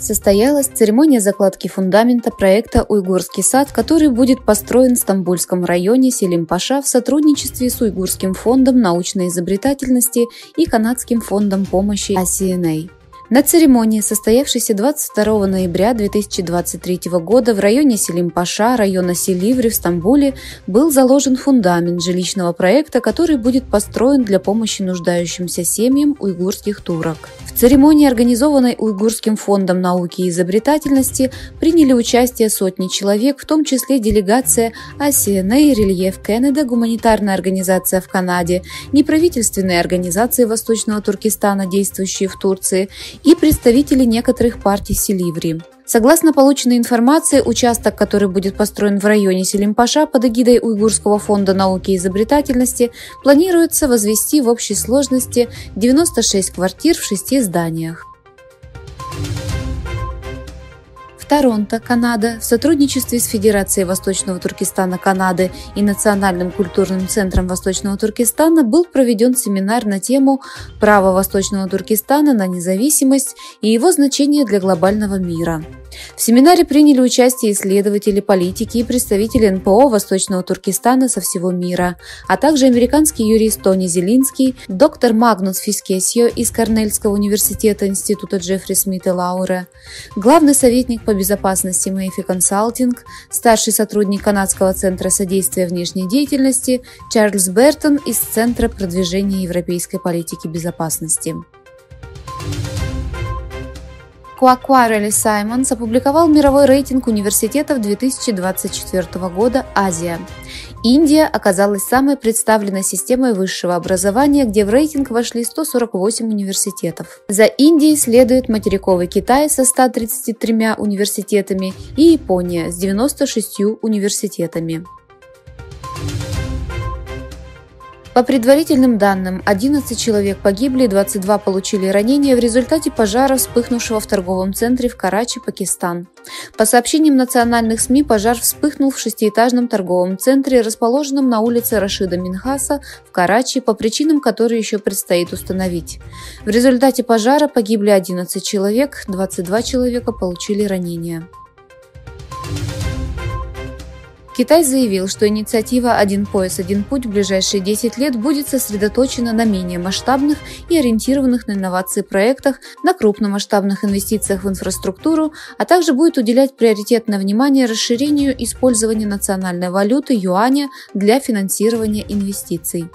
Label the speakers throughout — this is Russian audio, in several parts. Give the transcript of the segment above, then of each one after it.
Speaker 1: состоялась церемония закладки фундамента проекта «Уйгурский сад», который будет построен в Стамбульском районе Селим-Паша в сотрудничестве с Уйгурским фондом научной изобретательности и Канадским фондом помощи ACNA. На церемонии, состоявшейся 22 ноября 2023 года в районе Селим-Паша, района Силиври в Стамбуле, был заложен фундамент жилищного проекта, который будет построен для помощи нуждающимся семьям уйгурских турок. В церемонии, организованной Уйгурским фондом науки и изобретательности, приняли участие сотни человек, в том числе делегация ACNA, Relief Canada, гуманитарная организация в Канаде, неправительственные организации Восточного Туркестана, действующие в Турции, и представители некоторых партий Силиври. Согласно полученной информации, участок, который будет построен в районе Селим-Паша под эгидой Уйгурского фонда науки и изобретательности, планируется возвести в общей сложности 96 квартир в 6 зданиях. В Торонто, Канада, в сотрудничестве с Федерацией Восточного Туркестана Канады и Национальным культурным центром Восточного Туркестана был проведен семинар на тему «Право Восточного Туркестана на независимость и его значение для глобального мира». В семинаре приняли участие исследователи, политики и представители НПО Восточного Туркестана со всего мира, а также американский юрист Тони Зелинский, доктор Магнус Фискесио из Корнельского университета Института Джеффри Смита Лаура, главный советник по безопасности Мэйфи Консалтинг, старший сотрудник Канадского центра содействия внешней деятельности Чарльз Бертон из Центра продвижения европейской политики безопасности. Quacquarelli Simons опубликовал мировой рейтинг университетов 2024 года «Азия». Индия оказалась самой представленной системой высшего образования, где в рейтинг вошли 148 университетов. За Индией следует материковый Китай со 133 университетами и Япония с 96 университетами. По предварительным данным, 11 человек погибли, 22 получили ранения в результате пожара, вспыхнувшего в торговом центре в Карачи, Пакистан. По сообщениям национальных СМИ, пожар вспыхнул в 6-этажном торговом центре, расположенном на улице Рашида Минхаса в Карачи, по причинам, которые еще предстоит установить. В результате пожара погибли 11 человек, 22 человека получили ранения. Китай заявил, что инициатива «Один пояс, один путь» в ближайшие 10 лет будет сосредоточена на менее масштабных и ориентированных на инновации проектах, на крупномасштабных инвестициях в инфраструктуру, а также будет уделять приоритетное внимание расширению использования национальной валюты юаня для финансирования инвестиций.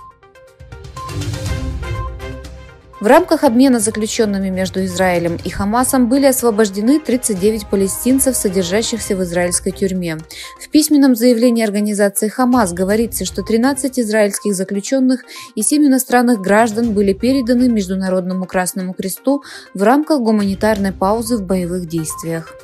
Speaker 1: В рамках обмена заключенными между Израилем и Хамасом были освобождены 39 палестинцев, содержащихся в израильской тюрьме. В письменном заявлении организации «Хамас» говорится, что 13 израильских заключенных и 7 иностранных граждан были переданы Международному Красному Кресту в рамках гуманитарной паузы в боевых действиях.